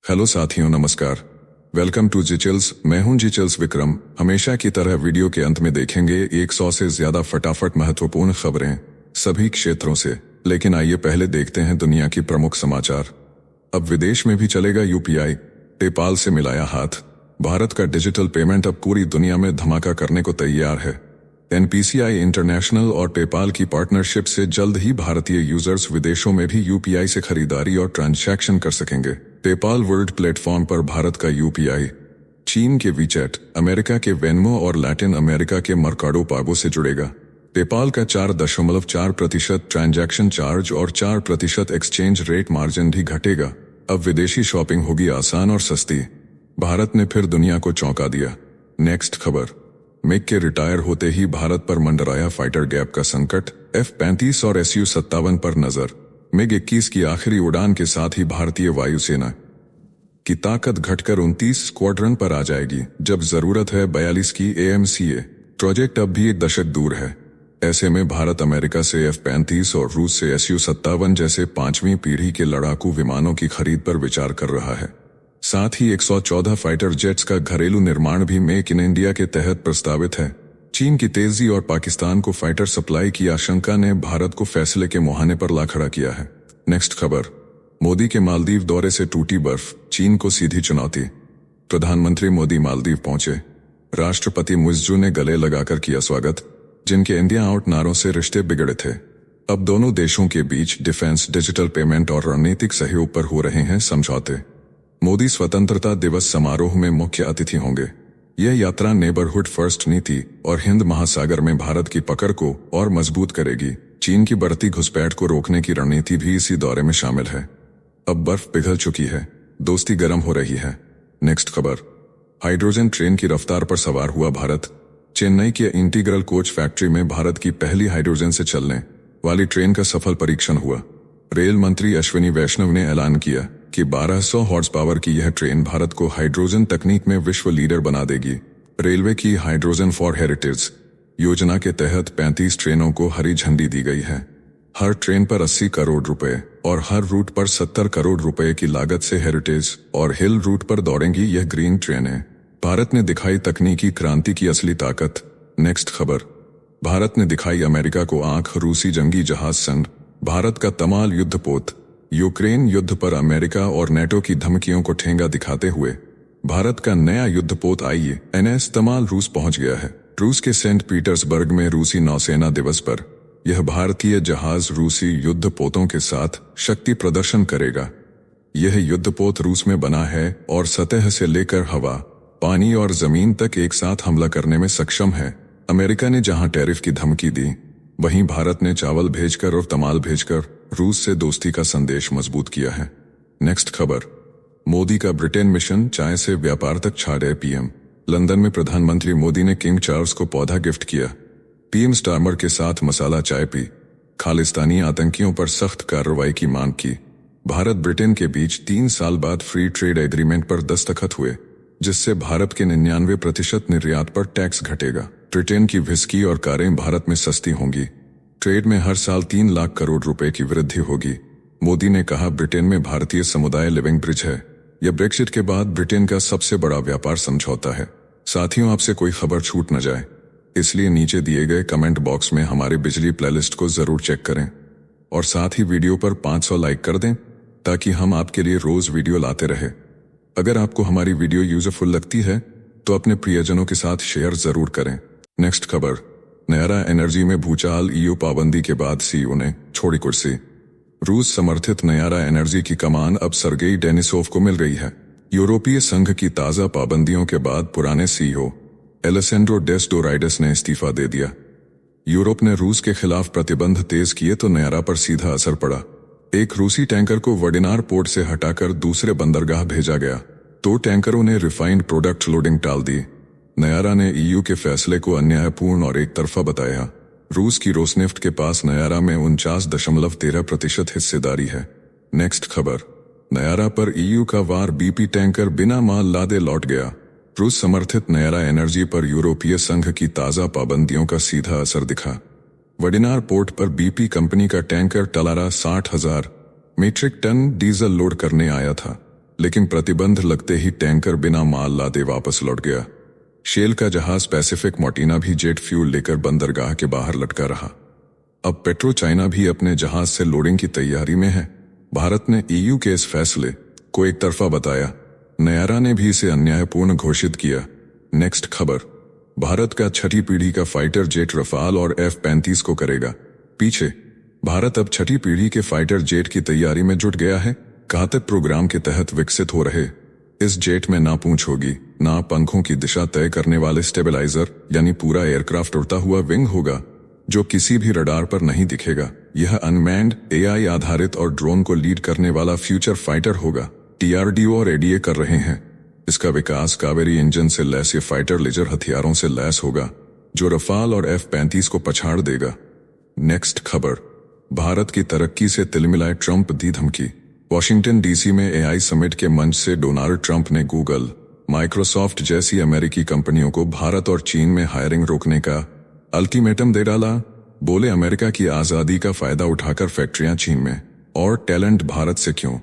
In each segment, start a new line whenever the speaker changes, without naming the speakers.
Hello साथियों, नमस्कार। Welcome to जिचल्स। मैं हूं जिचल्स विक्रम। हमेशा की तरह वीडियो के अंत में देखेंगे 100 से ज्यादा फटाफट महत्वपूर्ण खबरें सभी क्षेत्रों से। लेकिन आइए पहले देखते हैं दुनिया की प्रमुख समाचार। अब विदेश में भी चलेगा यूपीआई, पेपाल से मिलाया हाथ। भारत का डिजिटल पेमेंट अब पूरी दुनिया में धमाका करने को तैयार है। एनपीसीआई इंटरनेशनल और पेपाल की पार्टनरशिप से जल्द ही भारतीय यूजर्स विदेशों में भी यूपीआई से खरीदारी और ट्रांजैक्शन कर सकेंगे। पेपाल वर्ल्ड प्लेटफॉर्म पर भारत का यूपीआई चीन के वीचैट, अमेरिका के वेनमो और लैटिन अमेरिका के मर्काडो पागो से जुड़ेगा। पेपाल का 4.4% ट्रांजैक्शन चार्ज और 4% एक्सचेंज रेट मार्जिन भी घटेगा। अब विदेशी शॉपिंग होगी आसान और सस्ती। भारत ने फिर दुनिया को चौंका दिया। नेक्स्ट खबर। मिग के रिटायर होते ही भारत पर मंडराया फाइटर गैप का संकट। F-35 और Su-57 पर नजर। मिग 21 की आखिरी उड़ान के साथ ही भारतीय वायुसेना की ताकत घटकर 29 स्क्वाड्रन पर आ जाएगी, जब जरूरत है 42 की। AMCA प्रोजेक्ट अब भी एक दशक दूर है। ऐसे में भारत अमेरिका से F-35 और रूस से Su-57 जैसे 5वीं पीढ़ी के लड़ाकू विमानों की खरीद पर विचार कर रहा है। साथ ही 114 फाइटर जेट्स का घरेलू निर्माण भी मेक इन इंडिया के तहत प्रस्तावित है। चीन की तेजी और पाकिस्तान को फाइटर सप्लाई की आशंका ने भारत को फैसले के मुहाने पर ला खड़ा किया है। नेक्स्ट खबर। मोदी के मालदीव दौरे से टूटी बर्फ, चीन को सीधी चुनौती। प्रधानमंत्री मोदी मालदीव पहुंचे। राष्ट्रपति मुइज्जू ने गले लगाकर किया स्वागत। जिनके इंडिया आउट नारों से रिश्ते बिगड़े थे, अब दोनों देशों के बीच डिफेंस, डिजिटल पेमेंट और रणनीतिक सहयोग पर हो रहे हैं समझौते। मोदी स्वतंत्रता दिवस समारोह में मुख्य अतिथि होंगे। यह यात्रा नेबरहुड फर्स्ट नीति और हिंद महासागर में भारत की पकड़ को और मजबूत करेगी। चीन की बढ़ती घुसपैठ को रोकने की रणनीति भी इसी दौरे में शामिल है। अब बर्फ पिघल चुकी है, दोस्ती गर्म हो रही है। नेक्स्ट खबर। हाइड्रोजन ट्रेन की रफ्तार पर सवार हुआ भारत। चेन्नई के इंटीग्रल कोच फैक्ट्री में भारत की पहली हाइड्रोजन से चलने वाली ट्रेन का सफल परीक्षण हुआ। रेल मंत्री अश्विनी वैष्णव ने ऐलान किया कि 1200 हॉर्स पावर की यह ट्रेन भारत को हाइड्रोजन तकनीक में विश्व लीडर बना देगी। रेलवे की हाइड्रोजन फॉर हेरिटेज योजना के तहत 35 ट्रेनों को हरी झंडी दी गई है। हर ट्रेन पर 80 करोड़ रुपए और हर रूट पर 70 करोड़ रुपए की लागत से हेरिटेज और हिल रूट पर दौड़ेंगी यह ग्रीन ट्रेनें। भारत ने दिखाई तकनीकी क्रांति की असली ताकत। नेक्स्ट खबर। भारत ने दिखाई अमेरिका को आंख, रूसी जंगी जहाज संग भारत का तमाल युद्धपोत। यूक्रेन युद्ध पर अमेरिका और नेटो की धमकियों को ठेंगा दिखाते हुए भारत का नया युद्धपोत INS तमाल रूस पहुंच गया है। रूस के सेंट पीटर्सबर्ग में रूसी नौसेना दिवस पर यह भारतीय जहाज रूसी युद्धपोतों के साथ शक्ति प्रदर्शन करेगा। यह युद्धपोत रूस में बना है और सतह से लेकर हवा, पानी और जमीन तक एक साथ हमला करने में सक्षम है। अमेरिका ने जहां टैरिफ की धमकी दी, वहीं भारत ने चावल भेजकर और तमाल भेजकर रूस से दोस्ती का संदेश मजबूत किया है। नेक्स्ट खबर। मोदी का ब्रिटेन मिशन, चाय से व्यापार तक छाड़े PM। लंदन में प्रधानमंत्री मोदी ने किंग चार्ल्स को पौधा गिफ्ट किया। PM स्टारमर के साथ मसाला चाय पी। खालिस्तानी आतंकियों पर सख्त कार्रवाई की मांग की। भारत ब्रिटेन के बीच 3 साल बाद फ्री ट्रेड एग्रीमेंट पर दस्तखत हुए, जिससे भारत के 99% निर्यात पर टैक्स घटेगा। ब्रिटेन की व्हिस्की और कारें भारत में सस्ती होंगी। ट्रेड में हर साल 3 लाख करोड़ रुपए की वृद्धि होगी। मोदी ने कहा ब्रिटेन में भारतीय समुदाय लिविंग ब्रिज है। यह ब्रेक्सिट के बाद ब्रिटेन का सबसे बड़ा व्यापार समझौता है। साथियों, आपसे कोई खबर छूट न जाए, इसलिए नीचे दिए गए कमेंट बॉक्स में हमारी बिजली प्लेलिस्ट को जरूर चेक करें और साथ ही वीडियो पर 500 लाइक कर दें, ताकि हम आपके लिए रोज वीडियो लाते रहे। अगर आपको हमारी वीडियो यूजफुल लगती है तो अपने प्रियजनों के साथ शेयर जरूर करें। नेक्स्ट खबर। नयारा एनर्जी में भूचाल, EU पाबंदी के बाद CEO ने छोड़ी कुर्सी। रूस समर्थित नयारा एनर्जी की कमान अब सर्गेई डेनिसोव को मिल रही है। यूरोपीय संघ की ताजा पाबंदियों के बाद पुराने CEO एलेसेंड्रो डेस्डोराइडस ने इस्तीफा दे दिया। यूरोप ने रूस के खिलाफ प्रतिबंध तेज किए तो नयारा पर सीधा असर पड़ा। एक रूसी टैंकर को वडिनार पोर्ट से हटाकर दूसरे बंदरगाह भेजा गया। 2 टैंकरों ने रिफाइंड प्रोडक्ट लोडिंग टाल दी। नयारा ने EU के फैसले को अन्यायपूर्ण और एक तरफा बताया। रूस की रोसनेफ्ट के पास नयारा में 49.13% हिस्सेदारी है। नेक्स्ट खबर। नयारा पर EU का वार, BP टैंकर बिना माल लादे लौट गया। रूस समर्थित नयारा एनर्जी पर यूरोपीय संघ की ताजा पाबंदियों का सीधा असर दिखा। वडिनार पोर्ट पर BP कंपनी का tanker Talara 60,000 metric ton diesel load करने आया था। लेकिन प्रतिबंध लगते ही टैंकर बिना माल लादे वापस लौट गया। शेल का जहाज पैसिफिक मार्टिना भी जेट फ्यूल लेकर बंदरगाह के बाहर लटका रहा। अब पेट्रो चाइना भी अपने जहाज से लोडिंग की तैयारी में है। भारत ने ईयू के इस फैसले को एक तरफा बताया। नयारा ने भी इसे अन्यायपूर्ण घोषित किया। नेक्स्ट खबर, भारत का छठी पीढ़ी का फाइटर जेट रफाल और F-35 को करेगा पीछे। भारत अब छठी पीढ़ी के फाइटर जेट की तैयारी में जुट गया है। घातक प्रोग्राम के तहत विकसित हो रहे इस जेट में ना पूंछ होगी, ना पंखों की दिशा तय करने वाले स्टेबलाइजर, यानी पूरा एयरक्राफ्ट उड़ता हुआ विंग होगा जो किसी भी रडार पर नहीं दिखेगा। यह अनमैन्ड, AI आधारित और ड्रोन को लीड करने वाला फ्यूचर फाइटर होगा। DRDO और ADA कर रहे हैं इसका विकास। कावेरी इंजन से लैस ये फाइटर लेजर हथियारों से लैस होगा जो रफाल और F-35 को पछाड़ देगा। नेक्स्ट खबर, भारत की तरक्की से तिलमिलाए ट्रंप, दी धमकी। वॉशिंगटन DC में AI समिट के मंच से डोनाल्ड ट्रंप ने गूगल, माइक्रोसॉफ्ट जैसी अमेरिकी कंपनियों को भारत और चीन में हायरिंग रोकने का अल्टीमेटम दे डाला। बोले अमेरिका की आजादी का फायदा उठाकर फैक्ट्रियां चीन में और टैलेंट भारत से क्यों,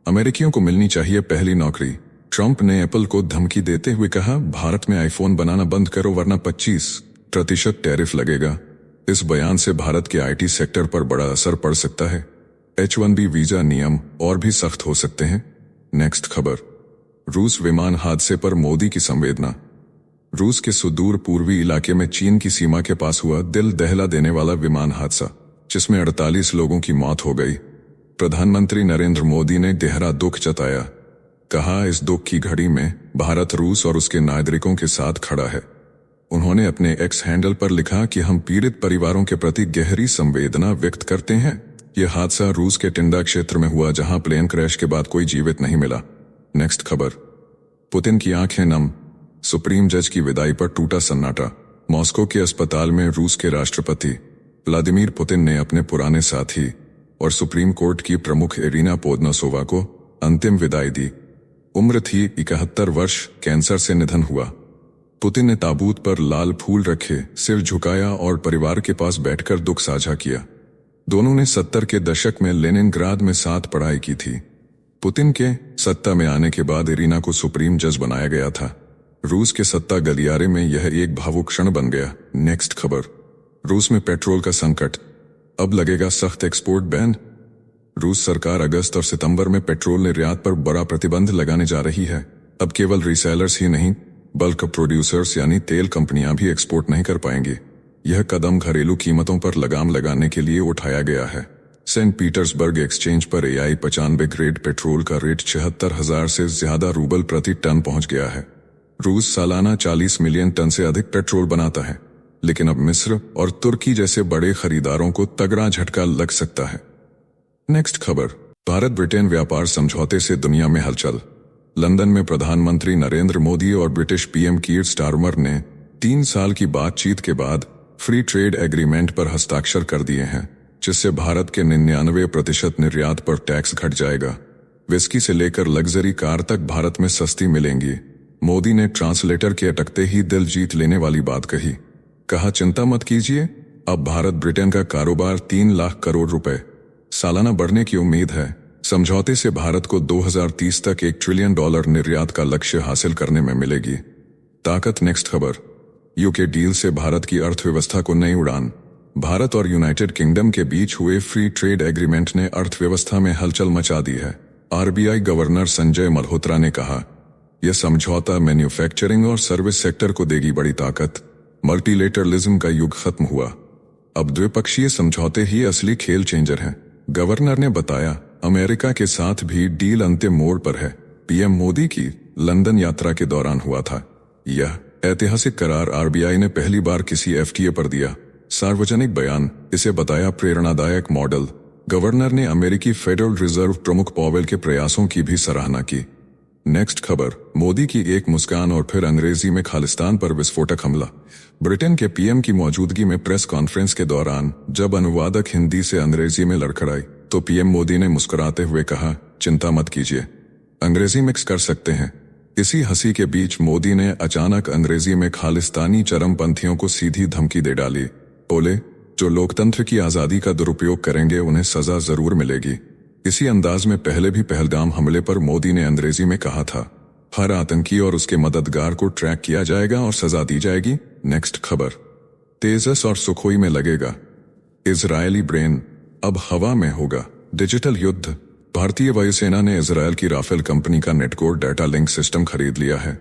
अमेरिकियों को मिलनी चाहिए पहली नौकरी। ट्रंप ने एप्पल को धमकी देते हुए कहा, भारत में आईफोन बनाना बंद करो वरना 25% टैरिफ लगेगा। इस बयान से भारत के IT सेक्टर पर बड़ा असर पड़ सकता है। H-1B वीजा नियम और भी सख्त हो सकते हैं। नेक्स्ट खबर, रूस विमान हादसे पर मोदी की संवेदना। रूस के सुदूर पूर्वी इलाके में चीन की सीमा के पास हुआ दिल दहला देने वाला विमान हादसा, जिसमें 48 लोगों की मौत हो गई। प्रधानमंत्री नरेंद्र मोदी ने गहरा दुख जताया। कहा, इस दुख की घड़ी में भारत रूस और उसके नागरिकों के साथ खड़ा है। उन्होंने अपने X हैंडल पर लिखा कि हम पीड़ित परिवारों के प्रति गहरी संवेदना व्यक्त करते हैं। यह हादसा रूस के टिंडा क्षेत्र में हुआ जहां प्लेन क्रैश के बाद कोई जीवित नहीं मिला। नेक्स्ट खबर, पुतिन की आंखें नम, सुप्रीम जज की विदाई पर टूटा सन्नाटा। मॉस्को के अस्पताल में रूस के राष्ट्रपति व्लादिमीर पुतिन ने अपने पुराने साथी और सुप्रीम कोर्ट की प्रमुख इरिना पोदनोसोवा को अंतिम विदाई दी। उम्र थी 71 वर्ष, कैंसर से निधन हुआ। पुतिन ने ताबूत पर लाल फूल रखे, सिर झुकाया और परिवार के पास बैठकर दुख साझा किया। दोनों ने 70 के दशक में लेनिनग्राद में साथ पढ़ाई की थी। पुतिन के सत्ता में आने के बाद इरिना को सुप्रीम जज बनाया गया था। रूस के सत्ता गलियारे में यह एक भावुक क्षण बन गया। नेक्स्ट खबर, रूस में पेट्रोल का संकट, अब लगेगा सख्त एक्सपोर्ट बैन। रूस सरकार अगस्त और सितंबर में पेट्रोल निर्यात पर बड़ा प्रतिबंध लगाने जा रही है। अब केवल रीसेलर्स ही नहीं, बल्क प्रोड्यूसर्स यानी तेल कंपनियां भी एक्सपोर्ट नहीं कर पाएंगी। यह कदम घरेलू कीमतों पर लगाम लगाने के लिए उठाया गया है। सेंट पीटर्सबर्ग एक्सचेंज पर AI 95 ग्रेड पेट्रोल का रेट 76,000 से ज्यादा रूबल प्रति टन पहुंच गया है। रूस सालाना 40 मिलियन टन से अधिक पेट्रोल बनाता है, लेकिन अब मिस्र और तुर्की जैसे बड़े खरीदारों को तगड़ा झटका लग सकता है। नेक्स्ट खबर, भारत ब्रिटेन व्यापार समझौते से दुनिया में हलचल। लंदन में प्रधानमंत्री नरेंद्र मोदी और ब्रिटिश PM कीर स्टारमर ने 3 साल की बातचीत के बाद फ्री ट्रेड एग्रीमेंट पर हस्ताक्षर कर दिए हैं, जिससे भारत के 99% निर्यात पर टैक्स घट जाएगा। विस्की से लेकर लग्जरी कार तक भारत में सस्ती मिलेंगी। मोदी ने ट्रांसलेटर के अटकते ही दिल जीत लेने वाली बात कही। कहा, चिंता मत कीजिए, अब भारत ब्रिटेन का कारोबार 3 लाख करोड़ रुपए सालाना बढ़ने की उम्मीद है। समझौते से भारत को 2030 तक $1 ट्रिलियन निर्यात का लक्ष्य हासिल करने में मिलेगी ताकत। नेक्स्ट खबर, यूके डील से भारत की अर्थव्यवस्था को नई उड़ान। भारत और यूनाइटेड किंगडम के बीच हुए फ्री ट्रेड एग्रीमेंट ने अर्थव्यवस्था में हलचल मचा दी है। RBI गवर्नर संजय मल्होत्रा ने कहा, यह समझौता मैन्युफैक्चरिंग और सर्विस सेक्टर को देगी बड़ी ताकत। मल्टीलेटरलिज्म का युग खत्म हुआ, अब द्विपक्षीय समझौते ही असली खेल चेंजर हैं। गवर्नर ने बताया, अमेरिका के साथ भी डील अंतिम मोड़ पर है। PM मोदी की लंदन यात्रा के दौरान हुआ था। यह ऐतिहासिक करार RBI ने पहली बार किसी FTA पर दिया। सार्वजनिक बयान, इसे बताया प्रेरणादायक मॉडल। गवर्नर ने अमेरिकी फेडरल रिजर्व प्रमुख पॉवेल के प्रयासों की भी सराहना की। नेक्स्ट खबर, मोदी की एक मुस्कान और फिर अंग्रेजी में खालिस्तान पर विस्फोटक हमला। ब्रिटेन के PM की मौजूदगी में प्रेस कॉन्फ्रेंस के दौरान जब अनुवादक हिंदी से अंग्रेजी में लड़खड़ाई तो PM मोदी ने मुस्कुराते हुए कहा, चिंता मत कीजिए, अंग्रेजी मिक्स कर सकते हैं। इसी हंसी के बीच मोदी ने अचानक अंग्रेजी में खालिस्तानी चरमपंथियों को सीधी धमकी दे डाली। बोले, जो लोकतंत्र की आजादी का दुरुपयोग करेंगे उन्हें सजा जरूर मिलेगी। इसी अंदाज में पहले भी पहलगाम हमले पर मोदी ने अंग्रेजी में कहा था, हर आतंकी और उसके मददगार को ट्रैक किया जाएगा और सजा दी जाएगी। नेक्स्ट खबर, तेजस और सुखोई में लगेगा इजरायली ब्रेन, अब हवा में होगा डिजिटल युद्ध। भारतीय वायुसेना ने इजरायल की राफेल कंपनी का नेटकोर डाटा लिंक सिस्टम खरीद लिया है।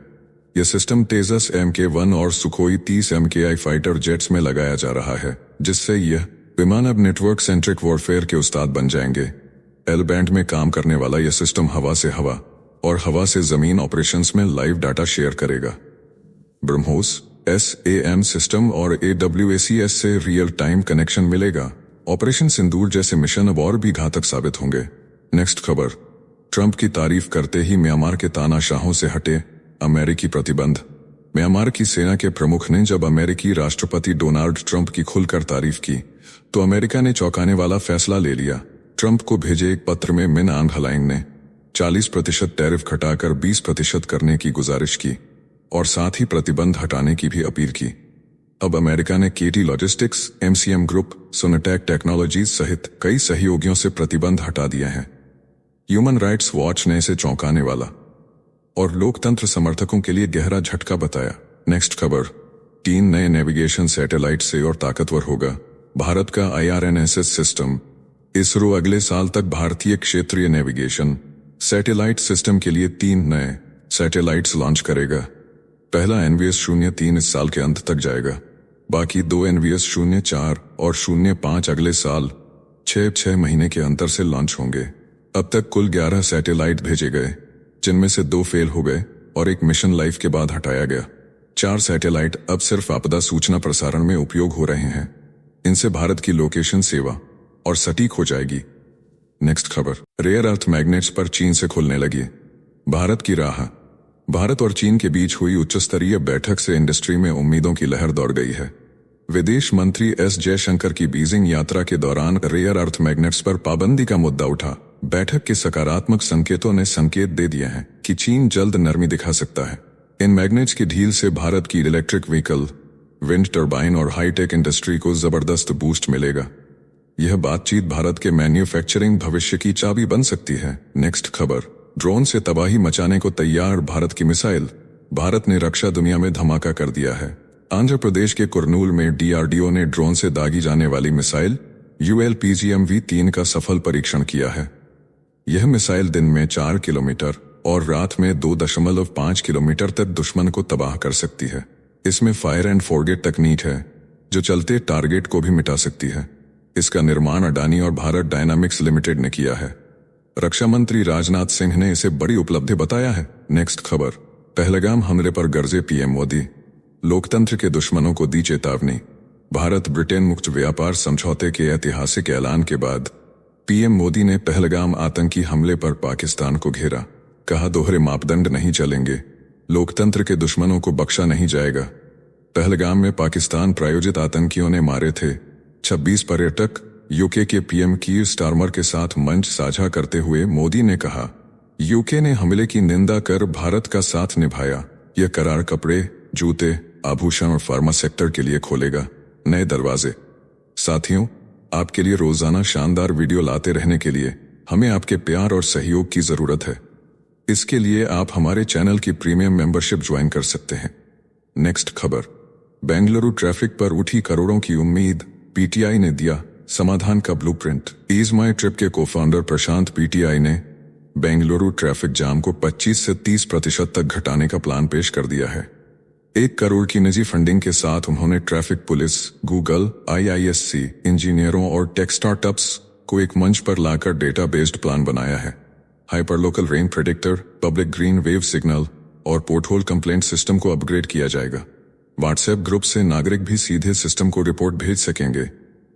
यह सिस्टम तेजस MK1 और सुखोई 30 MKI फाइटर जेट्स में लगाया जा रहा है, जिससे यह विमान अब नेटवर्क सेंट्रिक वॉरफेयर के उस्ताद बन जाएंगे। एल बैंड में काम करने वाला यह सिस्टम हवा से हवा और हवा से जमीन ऑपरेशंस में लाइव डाटा शेयर करेगा। ब्रह्मोस SAM सिस्टम और AWACS से रियल टाइम कनेक्शन मिलेगा। ऑपरेशन सिंदूर जैसे मिशन अब और भी घातक साबित होंगे। नेक्स्ट खबर, ट्रंप की तारीफ करते ही म्यांमार के तानाशाहों से हटे अमेरिकी प्रतिबंध। म्यांमार की सेना के प्रमुख ने जब अमेरिकी राष्ट्रपति डोनाल्ड ट्रंप की खुलकर तारीफ की तो अमेरिका ने चौंकाने वाला फैसला ले लिया। ट्रंप को भेजे एक पत्र में मिन आंग हलाइंग ने 40% टैरिफ घटाकर 20% करने की गुजारिश की और साथ ही प्रतिबंध हटाने की भी अपील की। अब अमेरिका ने KT लॉजिस्टिक्स, MCM ग्रुप, सोनेटैक टेक्नोलॉजीज सहित कई सहयोगियों से प्रतिबंध हटा दिए हैं। ह्यूमन राइट्स वॉच ने इसे चौंकाने वाला और लोकतंत्र समर्थकों के लिए गहरा झटका बताया। नेक्स्ट खबर, 3 नए नेविगेशन सैटेलाइट से और ताकतवर होगा भारत का IRNSS सिस्टम। इसरो अगले साल तक भारतीय क्षेत्रीय नेविगेशन सैटेलाइट सिस्टम के लिए 3 नए सैटेलाइट्स लॉन्च करेगा। पहला NVS-03 इस साल के अंत तक जाएगा, बाकी 2 NVS-04 और 05 अगले साल 6 महीने के अंतर से लॉन्च होंगे। अब तक कुल 11 सैटेलाइट भेजे गए, जिनमें से 2 फेल हो गए और एक मिशन लाइफ के बाद हटाया गया। 4 सैटेलाइट अब सिर्फ आपदा सूचना प्रसारण में उपयोग हो रहे हैं। इनसे भारत की लोकेशन सेवा और सटीक हो जाएगी। नेक्स्ट खबर, रेयर अर्थ मैग्नेट्स पर चीन से खुलने लगी भारत की राह। भारत और चीन के बीच हुई उच्चस्तरीय बैठक से इंडस्ट्री में उम्मीदों की लहर दौड़ गई है। विदेश मंत्री S जयशंकर की बीजिंग यात्रा के दौरान रेयर अर्थ मैग्नेट्स पर पाबंदी का मुद्दा उठा। बैठक के सकारात्मक संकेतों ने संकेत दे दिए हैं कि चीन जल्द नरमी दिखा सकता है। इन मैग्नेट्स की ढील से भारत की इलेक्ट्रिक व्हीकल, विंड टर्बाइन और हाईटेक इंडस्ट्री को जबरदस्त बूस्ट मिलेगा। यह बातचीत भारत के मैन्युफैक्चरिंग भविष्य की चाबी बन सकती है। नेक्स्ट खबर, ड्रोन से तबाही मचाने को तैयार भारत की मिसाइल। भारत ने रक्षा दुनिया में धमाका कर दिया है। आंध्र प्रदेश के कुरनूल में DRDO ने ड्रोन से दागी जाने वाली मिसाइल ULPGMV-3 का सफल परीक्षण किया है। यह मिसाइल दिन में 4 किलोमीटर और रात में 2.5 किलोमीटर तक दुश्मन को तबाह कर सकती है। इसमें फायर एंड फॉरगेट तकनीक है, जो चलते टारगेट को भी मिटा सकती है। इसका निर्माण अडानी और भारत डायनामिक्स लिमिटेड ने किया है। रक्षा मंत्री राजनाथ सिंह ने इसे बड़ी उपलब्धि बताया है। नेक्स्ट खबर, पहलगाम हमले पर गरजे PM मोदी। लोकतंत्र के दुश्मनों को दी चेतावनी। भारत ब्रिटेन मुक्त व्यापार समझौते के ऐतिहासिक ऐलान के बाद PM मोदी ने पहलगाम आतंकी हमले पर पाकिस्तान को घेरा। कहा, दोहरे मापदंड नहीं चलेंगे, लोकतंत्र के दुश्मनों को बख्शा नहीं जाएगा। पहलगाम में पाकिस्तान प्रायोजित आतंकियों ने मारे थे 26 पर्यटक। UK के PM कीर स्टारमर के साथ मंच साझा करते हुए मोदी ने कहा, UK ने हमले की निंदा कर भारत का साथ निभाया। यह करार कपड़े, जूते, आभूषण और फार्मा सेक्टर के लिए खोलेगा नए दरवाजे। साथियों, आपके लिए रोजाना शानदार वीडियो लाते रहने के लिए हमें आपके प्यार और सहयोग की जरूरत है। इसके लिए आप हमारे चैनल की प्रीमियम मेंबरशिप ज्वाइन कर सकते हैं। नेक्स्ट खबर, बेंगलुरु ट्रैफिक पर उठी करोड़ों की उम्मीद, PTI ने दिया समाधान का ब्लूप्रिंट। ईज माई ट्रिप के को-फाउंडर प्रशांत PTI ने बेंगलुरु ट्रैफिक जाम को 25 से 30% तक घटाने का प्लान पेश कर दिया है। 1 करोड़ की निजी फंडिंग के साथ उन्होंने ट्रैफिक पुलिस, गूगल, IISC, इंजीनियरों और टेक स्टार्टअप्स को एक मंच पर लाकर डेटा बेस्ड प्लान बनाया है। Hyperlocal rain predictor, public green wave signal और पोर्टहोल कंप्लेंट सिस्टम को अपग्रेड किया जाएगा। व्हाट्सएप ग्रुप से नागरिक भी सीधे सिस्टम को रिपोर्ट भेज सकेंगे।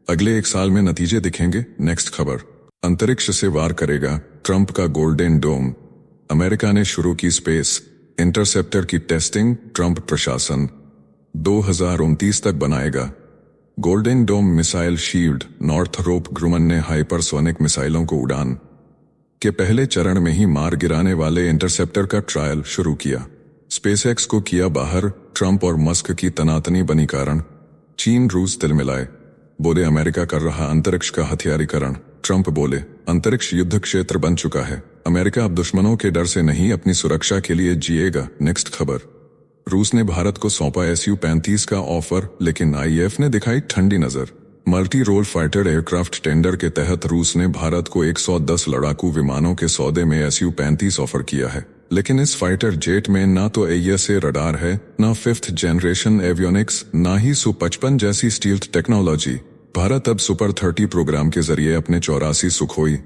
अगले 1 साल में नतीजे दिखेंगे। नेक्स्ट खबर, अंतरिक्ष से वार करेगा ट्रंप का गोल्डन डोम। अमेरिका ने शुरू की स्पेस इंटरसेप्टर की टेस्टिंग। ट्रंप प्रशासन 2029 तक बनाएगा golden dome missile shield. Northrop Grumman ने हाइपरसोनिक मिसाइलों को उड़ान के पहले चरण में ही मार गिराने वाले इंटरसेप्टर का ट्रायल शुरू किया। स्पेसएक्स को किया बाहर। ट्रंप और मस्क की तनातनी बनी कारण चीन रूस तिल मिलाए। बोले अमेरिका कर रहा अंतरिक्ष का हथियारीकरण। ट्रंप बोले अंतरिक्ष युद्ध क्षेत्र बन चुका है, अमेरिका अब दुश्मनों के डर से नहीं अपनी सुरक्षा के लिए जिएगा। नेक्स्ट खबर, रूस ने भारत को सौंपा Su-35 का ऑफर, लेकिन IAF ने दिखाई ठंडी नजर। Multi role fighter aircraft tender के तहत रूस ने भारत को 110 लड़ाकू विमानों के सौदे में Su-35 ऑफर किया है, लेकिन इस फाइटर जेट में ना तो AESA रडार है, ना 5th जनरेशन एवियोनिक्स, ना ही Su-55 जैसी स्टील्थ टेक्नोलॉजी। भारत अब सुपर 30 प्रोग्राम के जरिए अपने 84 सुखोई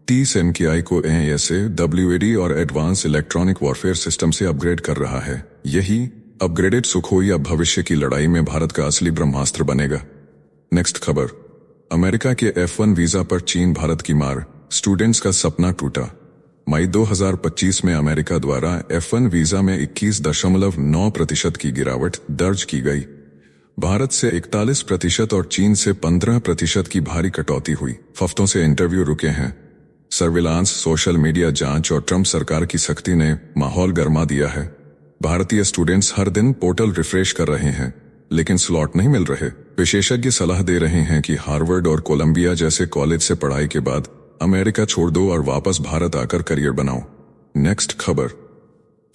30 MKI को AESA, WAD और एडवांस इलेक्ट्रॉनिक वॉरफेयर सिस्टम से अपग्रेड कर रहा है। यही अपग्रेडेड सुखोई अब भविष्य की लड़ाई में भारत का असली ब्रह्मास्त्र बनेगा। नेक्स्ट खबर, अमेरिका के F1 वीजा पर चीन भारत की मार, स्टूडेंट्स का सपना टूटा। मई 2025 में अमेरिका द्वारा F1 वीजा में 21.9% की गिरावट दर्ज की गई। भारत से 41% और चीन से 15% की भारी कटौती हुई। हफ्तों से इंटरव्यू रुके हैं। सर्विलांस, सोशल मीडिया जांच और ट्रंप सरकार की सख्ती ने माहौल गर्मा दिया है। भारतीय स्टूडेंट्स हर दिन पोर्टल रिफ्रेश कर रहे हैं, लेकिन स्लॉट नहीं मिल रहे। विशेषज्ञ सलाह दे रहे हैं कि हार्वर्ड और कोलंबिया जैसे कॉलेज से पढ़ाई के बाद अमेरिका छोड़ दो और वापस भारत आकर करियर बनाओ। नेक्स्ट खबर,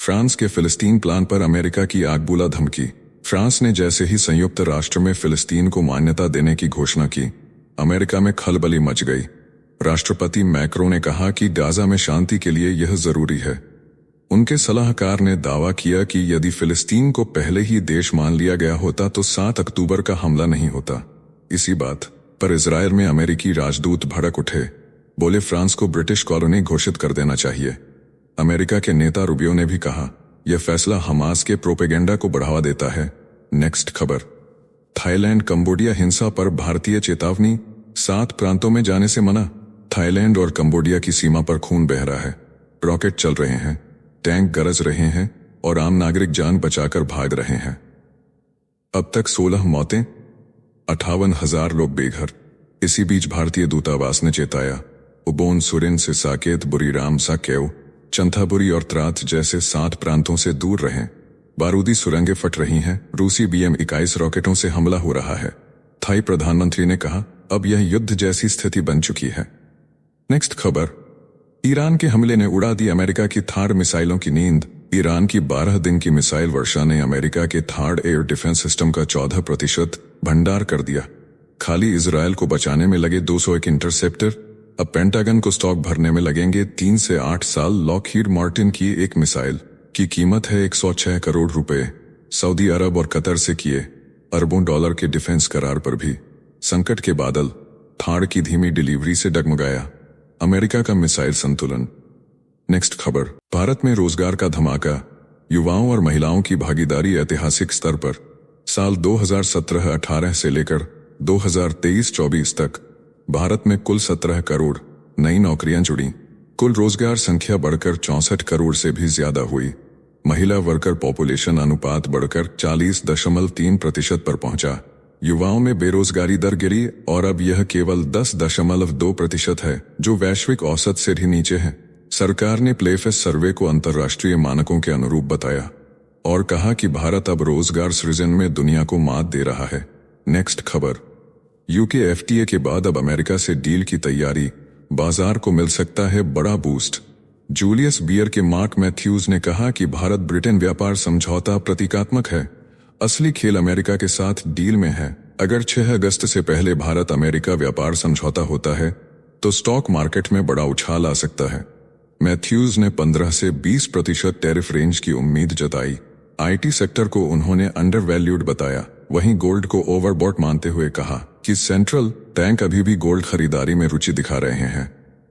फ्रांस के फिलिस्तीन प्लान पर अमेरिका की आगबूला धमकी। फ्रांस ने जैसे ही संयुक्त राष्ट्र में फिलिस्तीन को मान्यता देने की घोषणा की, अमेरिका में खलबली मच गई। राष्ट्रपति मैक्रो ने कहा कि गाजा में शांति के लिए यह जरूरी है। उनके सलाहकार ने दावा किया कि यदि फिलिस्तीन को पहले ही देश मान लिया गया होता तो 7 अक्टूबर का हमला नहीं होता। इसी बात पर इजरायल में अमेरिकी राजदूत भड़क उठे, बोले फ्रांस को ब्रिटिश कॉलोनी घोषित कर देना चाहिए। अमेरिका के नेता रूबियो ने भी कहा यह फैसला हमास के प्रोपेगेंडा को बढ़ावा देता है। नेक्स्ट खबर, थाईलैंड कंबोडिया हिंसा पर भारतीय चेतावनी, 7 प्रांतों में जाने से मना। थाईलैंड और कंबोडिया की सीमा पर खून बह रहा है, रॉकेट चल रहे हैं, टैंक गरज रहे हैं और आम नागरिक जान बचाकर भाग रहे हैं। अब तक 16 मौतें, 58,000 लोग बेघर। इसी बीच भारतीय दूतावास ने चेताया उबोन, सुरिन से साकेत, बुरीराम, साकेव, चंथाबुरी और त्रात जैसे 7 प्रांतों से दूर रहें। बारूदी सुरंगें फट रही हैं, रूसी BM-21 रॉकेटों से हमला हो रहा है। थाई प्रधानमंत्री ने कहा अब यह युद्ध जैसी स्थिति बन चुकी है। नेक्स्ट खबर, ईरान के हमले ने उड़ा दी अमेरिका की थार्ड मिसाइलों की नींद। ईरान की 12 दिन की मिसाइल वर्षा ने अमेरिका के थार्ड एयर डिफेंस सिस्टम का 14% भंडार कर दिया। खाली इजरायल को बचाने में लगे 201 इंटरसेप्टर, अब पेंटागन को स्टॉक भरने में लगेंगे 3 से 8 साल। लॉकहीड मार्टिन की एक मिसाइल की कीमत है 106 करोड़ रुपए। सऊदी अरब और कतर से किए अरबों डॉलर के डिफेंस करार पर भी संकट के बादल। थार्ड की धीमी डिलीवरी से डगमगाया अमेरिका का मिसाइल संतुलन। नेक्स्ट खबर, भारत में रोजगार का धमाका, युवाओं और महिलाओं की भागीदारी ऐतिहासिक स्तर पर। साल 2017-18 से लेकर 2023-24 तक भारत में कुल 17 करोड़ नई नौकरियां जुड़ी। कुल रोजगार संख्या बढ़कर 64 करोड़ से भी ज्यादा हुई। महिला वर्कर पॉपुलेशन अनुपात बढ़कर 40.3% पर पहुंचा। युवाओं में बेरोजगारी दर गिरी और अब यह केवल 10.2% है, जो वैश्विक औसत से भी नीचे है। सरकार ने प्लेफेस सर्वे को अंतर्राष्ट्रीय मानकों के अनुरूप बताया और कहा कि भारत अब रोजगार सृजन में दुनिया को मात दे रहा है। नेक्स्ट खबर, यूके FTA के बाद अब अमेरिका से डील की तैयारी, बाजार को मिल सकता है बड़ा बूस्ट। जूलियस बियर के मार्क मैथ्यूज ने कहा कि भारत ब्रिटेन व्यापार समझौता प्रतीकात्मक है, असली खेल अमेरिका के साथ डील में है। अगर 6 अगस्त से पहले भारत अमेरिका व्यापार समझौता होता है तो स्टॉक मार्केट में बड़ा उछाल आ सकता है। मैथ्यूज ने 15 से 20% टैरिफ रेंज की उम्मीद जताई। IT सेक्टर को उन्होंने अंडरवैल्यूड बताया। वहीं गोल्ड को ओवरबॉट मानते हुए कहा कि सेंट्रल बैंक अभी भी गोल्ड खरीदारी में रुचि दिखा रहे हैं।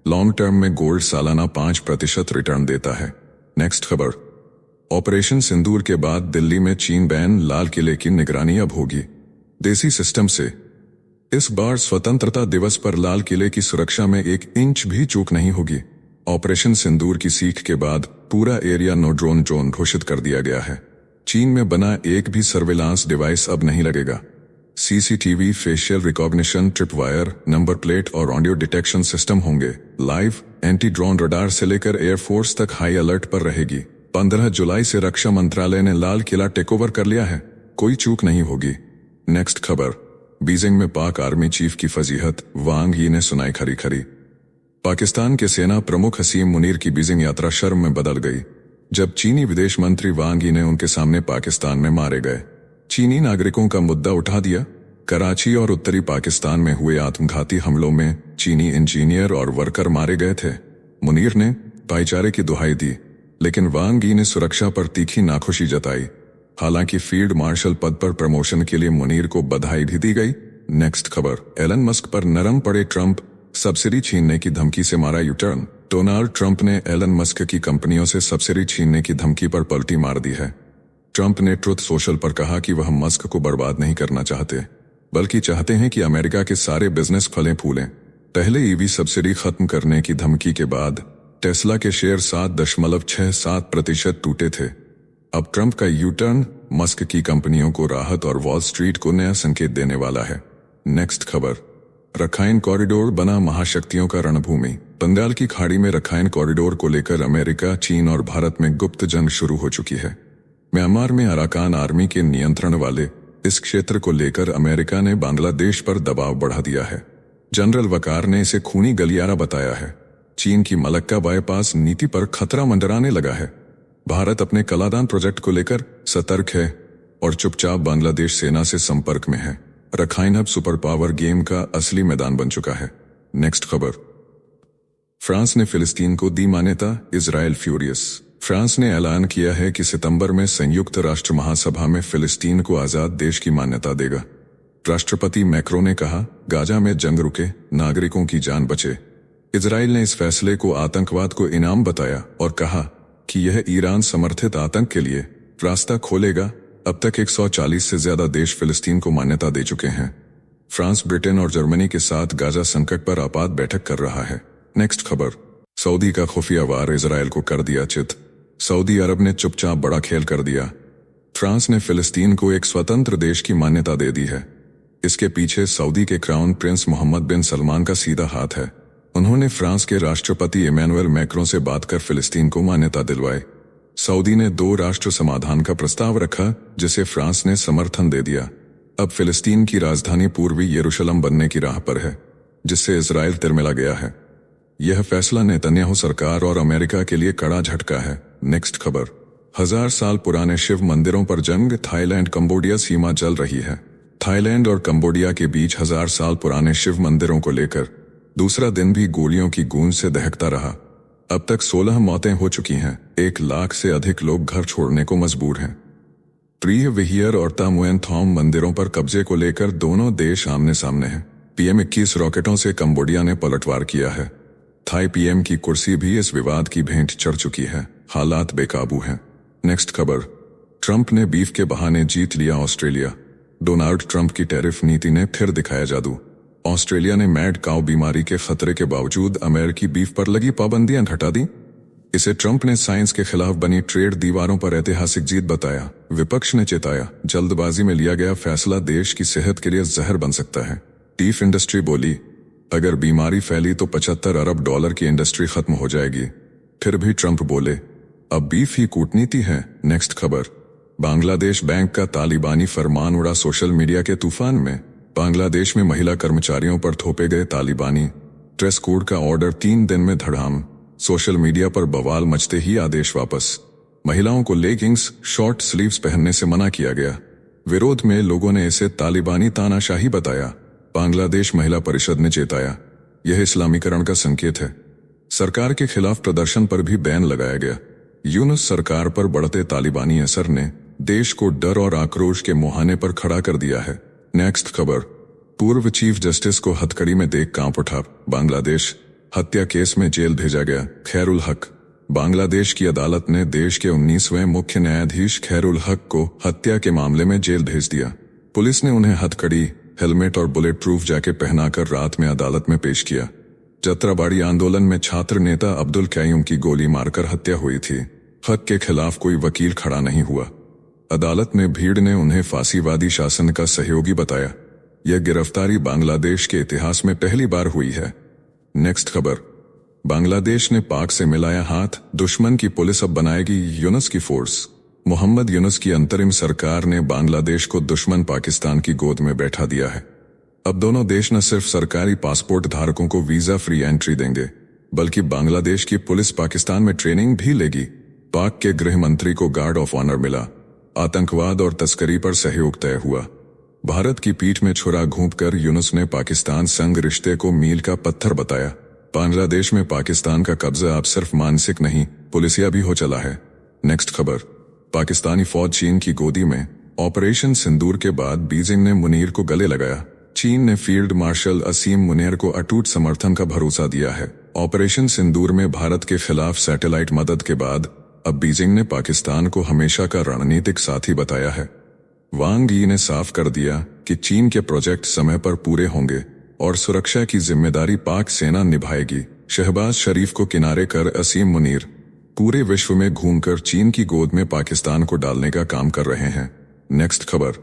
लॉन्ग टर्म में गोल्ड सालाना 5% रिटर्न देता है। नेक्स्ट खबर, ऑपरेशन सिंदूर के बाद दिल्ली में चीन बैन, लाल किले की निगरानी अब होगी देसी सिस्टम से। इस बार स्वतंत्रता दिवस पर लाल किले की सुरक्षा में 1 इंच भी चूक नहीं होगी। ऑपरेशन सिंदूर की सीख के बाद पूरा एरिया नो ड्रोन जोन घोषित कर दिया गया है। चीन में बना एक भी सर्विलांस डिवाइस अब नहीं लगेगा। CCTV, facial recognition, trip wire, number plate और ऑडियो डिटेक्शन सिस्टम होंगे लाइव। एंटी ड्रोन रडार से लेकर एयरफोर्स तक हाई अलर्ट पर रहेगी। 15 जुलाई से रक्षा मंत्रालय ने लाल किला टेकओवर कर लिया है, कोई चूक नहीं होगी। नेक्स्ट खबर, बीजिंग में पाक आर्मी चीफ की फजीहत, वांग यी ने सुनाई खरी खरी। पाकिस्तान के सेना प्रमुख हसीम मुनीर की बीजिंग यात्रा शर्म में बदल गई जब चीनी विदेश मंत्री वांग यी ने उनके सामने पाकिस्तान में मारे गए चीनी नागरिकों का मुद्दा उठा दिया। कराची और उत्तरी पाकिस्तान में हुए आत्मघाती हमलों में चीनी इंजीनियर और वर्कर मारे गए थे। मुनीर ने भाईचारे की दुहाई दी, लेकिन वांग यी ने सुरक्षा पर तीखी नाखुशी जताई। हालांकि फील्ड मार्शल पद पर प्रमोशन के लिए मुनीर को बधाई भी दी गई। नेक्स्ट खबर, एलन मस्क पर नरम पड़े ट्रंप, सब्सिडी छीनने की धमकी से मारा यूटर्न। डोनाल्ड ट्रंप ने एलन मस्क की कंपनियों से सब्सिडी छीनने की धमकी पर पलटी मार दी है। ट्रंप ने ट्रुथ सोशल पर कहा कि वह मस्क को बर्बाद नहीं करना चाहते, बल्कि चाहते हैं कि अमेरिका के सारे बिजनेस फलें फूलें। पहले ईवी सब्सिडी खत्म करने की धमकी के बाद टेस्ला के शेयर 7.67% टूटे थे। अब ट्रंप का यू टर्न मस्क की कंपनियों को राहत और वॉल स्ट्रीट को नया संकेत देने वाला है। नेक्स्ट खबर, रखाइन कॉरिडोर बना महाशक्तियों का रणभूमि। बंगाल की खाड़ी में रखाइन कॉरिडोर को लेकर अमेरिका, चीन और भारत में गुप्त जंग शुरू हो चुकी है। म्यांमार में अराकान आर्मी के नियंत्रण वाले इस क्षेत्र को लेकर अमेरिका ने बांग्लादेश पर दबाव बढ़ा दिया है। जनरल वकार ने इसे खूनी गलियारा बताया है। चीन की मलक्का बाईपास नीति पर खतरा मंडराने लगा है। भारत अपने कलादान प्रोजेक्ट को लेकर सतर्क है और चुपचाप बांग्लादेश सेना से संपर्क में है। रखाइन अब सुपर पावर गेम का असली मैदान बन चुका है। नेक्स्ट खबर, फ्रांस ने फिलिस्तीन को दी मान्यता, इजराइल फ्यूरियस। फ्रांस ने ऐलान किया है कि सितंबर में संयुक्त राष्ट्र महासभा में फिलिस्तीन को आजाद देश की मान्यता देगा। राष्ट्रपति मैक्रो ने कहा, गाजा में जंग रुके, नागरिकों की जान बचे। इजराइल ने इस फैसले को आतंकवाद को इनाम बताया और कहा कि यह ईरान समर्थित आतंक के लिए रास्ता खोलेगा। अब तक 140 से ज्यादा देश फिलिस्तीन को मान्यता दे चुके हैं। फ्रांस, ब्रिटेन और जर्मनी के साथ गाजा संकट पर आपात बैठक कर रहा है। नेक्स्ट खबर, सऊदी का खुफिया वार इजराइल को कर दिया चित। सऊदी अरब ने चुपचाप बड़ा खेल कर दिया। फ्रांस ने फिलिस्तीन को एक स्वतंत्र देश की मान्यता दे दी है। इसके पीछे सऊदी के क्राउन प्रिंस मोहम्मद बिन सलमान का सीधा हाथ है। उन्होंने फ्रांस के राष्ट्रपति इमैनुअल मैक्रों से बात कर फिलिस्तीन को मान्यता दिलवाई। सऊदी ने 2 राष्ट्र समाधान का प्रस्ताव रखा, जिसे फ्रांस ने समर्थन दे दिया। अब फिलिस्तीन की राजधानी पूर्वी यरूशलेम बनने की राह पर है, जिससे इजराइल तिरमिला गया है। यह फैसला नेतन्याहू सरकार और अमेरिका के लिए कड़ा झटका है। नेक्स्ट खबर, 1000 साल पुराने शिव मंदिरों पर जंग, थाईलैंड कंबोडिया सीमा जल रही है। थाईलैंड और कंबोडिया के बीच 1000 साल पुराने शिव मंदिरों को लेकर दूसरा दिन भी गोलियों की गूंज से दहकता रहा। अब तक 16 मौतें हो चुकी हैं। 1 लाख से अधिक लोग घर छोड़ने को मजबूर हैं। प्रिय विहियर और तामुएन थॉम मंदिरों पर कब्जे को लेकर दोनों देश आमने सामने हैं। PM-21 रॉकेटों से कंबोडिया ने पलटवार किया है। थाई PM की कुर्सी भी इस विवाद की भेंट चढ़ चुकी है। हालात बेकाबू हैं। नेक्स्ट खबर, ट्रंप ने बीफ के बहाने जीत लिया ऑस्ट्रेलिया। डोनाल्ड ट्रंप की टैरिफ नीति ने फिर दिखाया जादू। ऑस्ट्रेलिया ने मैड काउ बीमारी के खतरे के बावजूद अमेरिकी बीफ पर लगी पाबंदियां घटा दी। इसे ट्रंप ने साइंस के खिलाफ बनी ट्रेड दीवारों पर ऐतिहासिक जीत बताया। विपक्ष ने चेताया, जल्दबाजी में लिया गया फैसला देश की सेहत के लिए जहर बन सकता है। बीफ इंडस्ट्री बोली, अगर बीमारी फैली तो $75 अरब की इंडस्ट्री खत्म हो जाएगी। फिर भी ट्रंप बोले, अब बीफ ही कूटनीति है। नेक्स्ट खबर, बांग्लादेश बैंक का तालिबानी फरमान उड़ा सोशल मीडिया के तूफान में। बांग्लादेश में महिला कर्मचारियों पर थोपे गए तालिबानी ड्रेस कोड का ऑर्डर 3 दिन में धड़ाम। सोशल मीडिया पर बवाल मचते ही आदेश वापस। महिलाओं को लेगिंग्स, शॉर्ट स्लीव्स पहनने से मना किया गया। विरोध में लोगों ने इसे तालिबानी तानाशाही बताया। बांग्लादेश महिला परिषद ने चेताया, यह इस्लामीकरण का संकेत है। सरकार के खिलाफ प्रदर्शन पर भी बैन लगाया गया। यूनुस सरकार पर बढ़ते तालिबानी असर ने देश को डर और आक्रोश के मुहाने पर खड़ा कर दिया है। नेक्स्ट खबर, पूर्व चीफ जस्टिस को हथकड़ी में देख कांप उठा। बांग्लादेश हत्या केस में जेल भेजा गया खैरुल हक। बांग्लादेश की अदालत ने देश के 19वें मुख्य न्यायाधीश खैरुल हक को हत्या के मामले में जेल भेज दिया। पुलिस ने उन्हें हथकड़ी, हेलमेट और बुलेट प्रूफ जैकेट पहनाकर रात में अदालत में पेश किया। जत्राबाड़ी आंदोलन में छात्र नेता अब्दुल कैयूम की गोली मारकर हत्या हुई थी। हक के खिलाफ कोई वकील खड़ा नहीं हुआ। अदालत में भीड़ ने उन्हें फांसीवादी शासन का सहयोगी बताया। यह गिरफ्तारी बांग्लादेश के इतिहास में पहली बार हुई है। नेक्स्ट खबर, बांग्लादेश ने पाक से मिलाया हाथ, दुश्मन की पुलिस अब बनाएगी यूनुस की फोर्स। मोहम्मद यूनुस की अंतरिम सरकार ने बांग्लादेश को दुश्मन पाकिस्तान की गोद में बैठा दिया है। अब दोनों देश न सिर्फ सरकारी पासपोर्ट धारकों को वीजा फ्री एंट्री देंगे, बल्कि बांग्लादेश की पुलिस पाकिस्तान में ट्रेनिंग भी लेगी। पाक के गृह मंत्री को गार्ड ऑफ ऑनर मिला। आतंकवाद और तस्करी पर सहयोग तय हुआ। भारत की पीठ में छुरा घोंपकर यूनुस ने पाकिस्तान संग रिश्ते को मील का पत्थर बताया। बांग्लादेश में पाकिस्तान का कब्जा अब सिर्फ मानसिक नहीं, पुलिसिया भी हो चला है। नेक्स्ट खबर, पाकिस्तानी फौज चीन की गोदी में। ऑपरेशन सिंदूर के बाद बीजिंग ने मुनीर को गले लगाया। चीन ने फील्ड मार्शल असीम मुनीर को अटूट समर्थन का भरोसा दिया है। ऑपरेशन सिंदूर में भारत के खिलाफ सैटेलाइट मदद के बाद अब बीजिंग ने पाकिस्तान को हमेशा का रणनीतिक साथी बताया है। वांग यी ने साफ कर दिया कि चीन के प्रोजेक्ट समय पर पूरे होंगे और सुरक्षा की जिम्मेदारी पाक सेना निभाएगी। शहबाज शरीफ को किनारे कर असीम मुनीर पूरे विश्व में घूमकर चीन की गोद में पाकिस्तान को डालने का काम कर रहे हैं। नेक्स्ट खबर,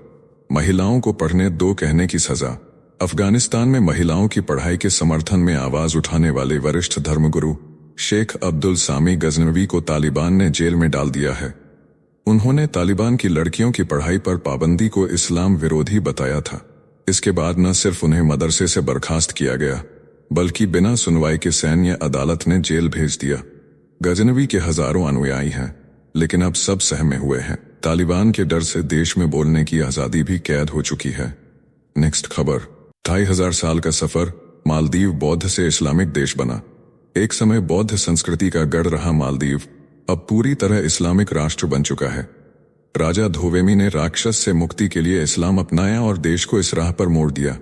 महिलाओं को पढ़ने दो कहने की सजा। अफगानिस्तान में महिलाओं की पढ़ाई के समर्थन में आवाज उठाने वाले वरिष्ठ धर्मगुरु शेख अब्दुल सामी गजनवी को तालिबान ने जेल में डाल दिया है। उन्होंने तालिबान की लड़कियों की पढ़ाई पर पाबंदी को इस्लाम विरोधी बताया था। इसके बाद न सिर्फ उन्हें मदरसे से बर्खास्त किया गया, बल्कि बिना सुनवाई के सैन्य अदालत ने जेल भेज दिया। गजनवी के हजारों अनुयायी हैं, लेकिन अब सब सहमे हुए हैं। तालिबान के डर से देश में बोलने की आजादी भी कैद हो चुकी है। नेक्स्ट खबर, 2500 साल का सफर, मालदीव बौद्ध से इस्लामिक देश बना। एक समय बौद्ध संस्कृति का गढ़ रहा मालदीव अब पूरी तरह इस्लामिक राष्ट्र बन चुका है। राजा धोवेमी ने राक्षस से मुक्ति के लिए इस्लाम अपनाया और देश को इस राह पर मोड़ दिया।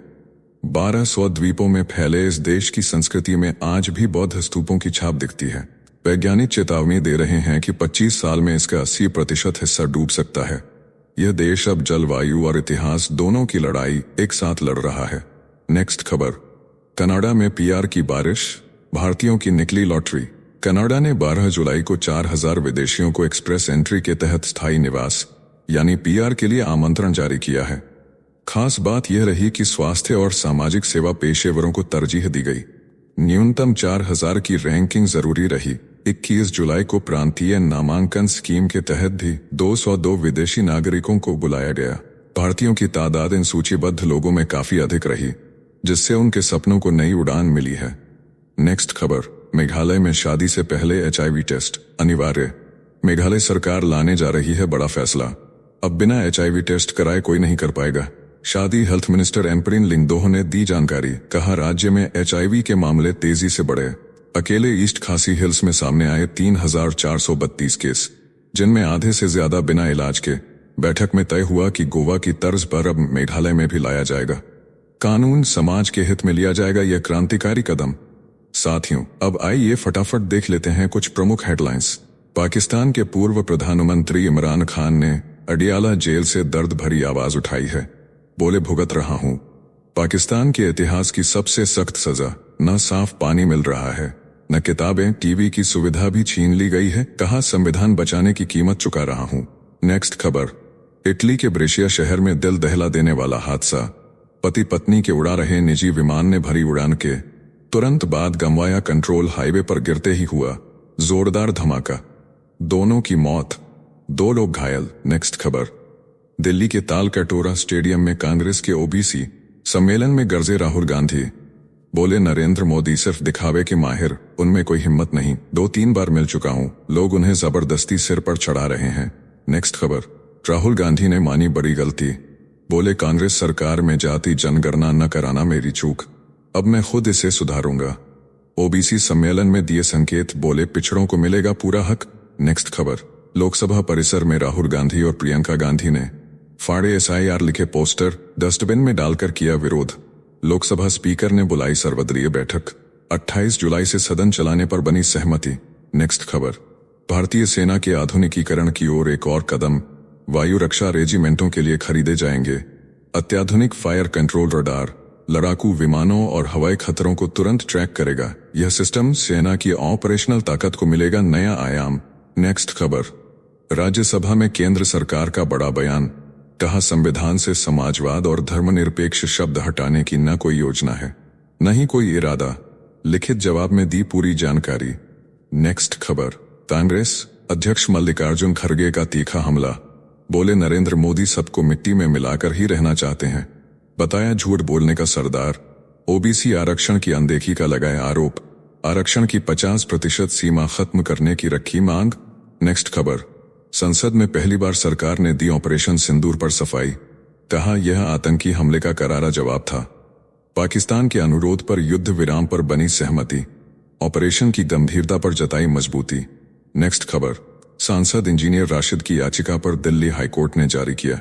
1200 द्वीपों में फैले इस देश की संस्कृति में आज भी बौद्ध स्तूपों की छाप दिखती है। वैज्ञानिक चेतावनी दे रहे हैं कि 25 साल में इसका 80% हिस्सा डूब सकता है। यह देश अब जलवायु और इतिहास दोनों की लड़ाई एक साथ लड़ रहा है। नेक्स्ट खबर, कनाडा में पीआर की बारिश, भारतीयों की निकली लॉटरी। कनाडा ने 12 जुलाई को 4000 विदेशियों को एक्सप्रेस एंट्री के तहत स्थायी निवास यानी पीआर के लिए आमंत्रण जारी किया है। खास बात यह रही कि स्वास्थ्य और सामाजिक सेवा पेशेवरों को तरजीह दी गई। न्यूनतम 4000 की रैंकिंग जरूरी रही। 21 जुलाई को प्रांतीय नामांकन स्कीम के तहत भी 202 विदेशी नागरिकों को बुलाया गया। भारतीयों की तादाद इन सूचीबद्ध लोगों में काफी अधिक रही, जिससे उनके सपनों को नई उड़ान मिली है। नेक्स्ट खबर, मेघालय में शादी से पहले एचआईवी टेस्ट अनिवार्य। मेघालय सरकार लाने जा रही है बड़ा फैसला। अब बिना एचआईवी टेस्ट कराए कोई नहीं कर पाएगा। शादी हेल्थ मिनिस्टर एम्परिन लिंगदोह ने दी जानकारी। कहा राज्य में एचआईवी के मामले तेजी से बढ़े। अकेले ईस्ट खासी हिल्स में सामने आए 3432 केस, जिनमें आधे से ज्यादा बिना इलाज के। बैठक में तय हुआ कि गोवा की तर्ज पर अब मेघालय में भी लाया जाएगा। कानून समाज के हित में लिया जाएगा यह क्रांतिकारी कदम। साथियों, अब आइए फटाफट देख लेते हैं कुछ प्रमुख हेडलाइंस। पाकिस्तान के पूर्व प्रधानमंत्री इमरान खान ने अडियाला जेल से दर्द भरी आवाज उठाई है। बोले, भुगत रहा हूं पाकिस्तान के इतिहास की सबसे सख्त सजा। न साफ पानी मिल रहा है, न किताबें, टीवी की सुविधा भी छीन ली गई है। कहा, संविधान बचाने की कीमत चुका रहा हूं। नेक्स्ट खबर, इटली के ब्रेशिया शहर में दिल दहला देने वाला हादसा। पति पत्नी के उड़ा रहे निजी विमान ने भरी उड़ान के तुरंत बाद गंवाया कंट्रोल हाईवे पर गिरते ही हुआ जोरदार धमाका। दोनों की मौत, 2 लोग घायल। नेक्स्ट खबर, दिल्ली के ताल कटोरा स्टेडियम में कांग्रेस के ओबीसी सम्मेलन में गरजे राहुल गांधी। बोले, नरेंद्र मोदी सिर्फ दिखावे के माहिर, उनमें कोई हिम्मत नहीं। 2-3 बार मिल चुका हूं, लोग उन्हें जबरदस्ती सिर पर चढ़ा रहे हैं। नेक्स्ट खबर, राहुल गांधी ने मानी बड़ी गलती। बोले, कांग्रेस सरकार में जाति जनगणना न कराना मेरी चूक, अब मैं खुद इसे सुधारूंगा। ओबीसी सम्मेलन में दिए संकेत। बोले, पिछड़ों को मिलेगा पूरा हक। नेक्स्ट खबर, लोकसभा परिसर में राहुल गांधी और प्रियंका गांधी ने फाड़े एसआईआर लिखे पोस्टर, डस्टबिन में डालकर किया विरोध। लोकसभा स्पीकर ने बुलाई सर्वदलीय बैठक। 28 जुलाई से सदन चलाने पर बनी सहमति। नेक्स्ट खबर, भारतीय सेना के आधुनिकीकरण की ओर एक और कदम। वायु रक्षा रेजिमेंटों के लिए खरीदे जाएंगे अत्याधुनिक फायर कंट्रोल रडार। लड़ाकू विमानों और हवाई खतरों को तुरंत ट्रैक करेगा। यह सिस्टम सेना की ऑपरेशनल ताकत को मिलेगा नया आयाम। नेक्स्ट खबर, राज्यसभा में केंद्र सरकार का बड़ा बयान। कहा, संविधान से समाजवाद और धर्मनिरपेक्ष शब्द हटाने की न कोई योजना है, न ही कोई इरादा। लिखित जवाब में दी पूरी जानकारी। नेक्स्ट खबर, कांग्रेस अध्यक्ष मल्लिकार्जुन खड़गे का तीखा हमला। बोले, नरेंद्र मोदी सबको मिट्टी में मिलाकर ही रहना चाहते हैं। बताया झूठ बोलने का सरदार। ओबीसी आरक्षण की अनदेखी का लगाया आरोप। आरक्षण की 50% सीमा खत्म करने की रखी मांग। नेक्स्ट खबर। संसद में पहली बार सरकार ने दी ऑपरेशन सिंदूर पर सफाई। कहा यह आतंकी हमले का करारा जवाब था। पाकिस्तान के अनुरोध पर युद्ध विराम पर बनी सहमति। ऑपरेशन की गंभीरता पर जताई मजबूती। नेक्स्ट खबर। सांसद इंजीनियर राशिद की याचिका पर दिल्ली हाईकोर्ट ने जारी किया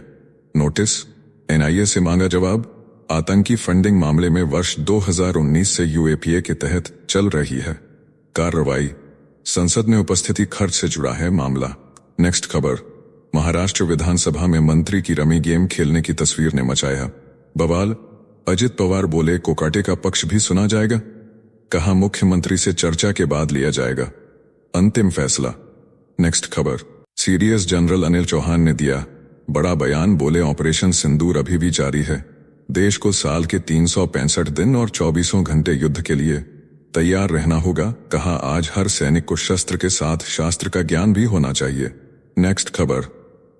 नोटिस। एनआईए से मांगा जवाब। आतंकी फंडिंग मामले में वर्ष 2019 से यूएपीए के तहत चल रही है कार्रवाई। संसद में उपस्थिति खर्च से जुड़ा है मामला। नेक्स्ट खबर। महाराष्ट्र विधानसभा में मंत्री की रमी गेम खेलने की तस्वीर ने मचाया बवाल। अजित पवार बोले कोकाटे का पक्ष भी सुना जाएगा। कहा मुख्यमंत्री से चर्चा के बाद लिया जाएगा अंतिम फैसला। नेक्स्ट खबर। सीडीएस जनरल अनिल चौहान ने दिया बड़ा बयान। बोले ऑपरेशन सिंदूर अभी भी जारी है। देश को साल के 365 दिन और 24 घंटे युद्ध के लिए तैयार रहना होगा। कहा आज हर सैनिक को शस्त्र के साथ शास्त्र का ज्ञान भी होना चाहिए। नेक्स्ट खबर।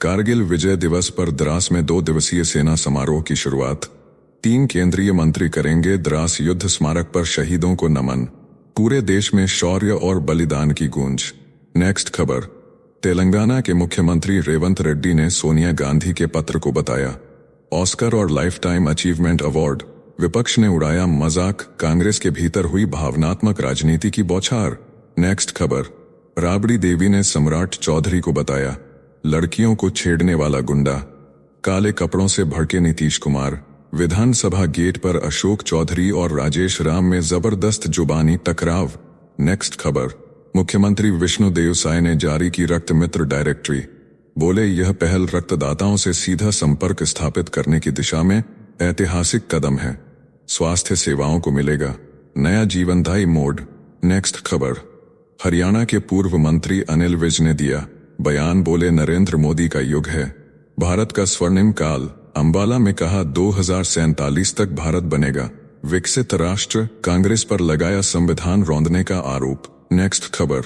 कारगिल विजय दिवस पर द्रास में 2 दिवसीय सेना समारोह की शुरुआत। 3 केंद्रीय मंत्री करेंगे द्रास युद्ध स्मारक पर शहीदों को नमन। पूरे देश में शौर्य और बलिदान की गूंज। नेक्स्ट खबर। तेलंगाना के मुख्यमंत्री रेवंत रेड्डी ने सोनिया गांधी के पत्र को बताया ऑस्कर और लाइफ टाइम अचीवमेंट अवार्ड। विपक्ष ने उड़ाया मजाक। कांग्रेस के भीतर हुई भावनात्मक राजनीति की बौछार। नेक्स्ट खबर। राबड़ी देवी ने सम्राट चौधरी को बताया लड़कियों को छेड़ने वाला गुंडा। काले कपड़ों से भड़के नीतीश कुमार। विधानसभा गेट पर अशोक चौधरी और राजेश राम में जबरदस्त जुबानी टकराव। नेक्स्ट खबर। मुख्यमंत्री विष्णुदेव साय ने जारी की रक्त मित्र डायरेक्टरी। बोले यह पहल रक्तदाताओं से सीधा संपर्क स्थापित करने की दिशा में ऐतिहासिक कदम है। स्वास्थ्य सेवाओं को मिलेगा नया जीवनदायी मोड। नेक्स्ट खबर। हरियाणा के पूर्व मंत्री अनिल विज ने दिया बयान। बोले नरेंद्र मोदी का युग है भारत का स्वर्णिम काल। अंबाला में कहा 2047 तक भारत बनेगा विकसित राष्ट्र। कांग्रेस पर लगाया संविधान रौंदने का आरोप। नेक्स्ट खबर।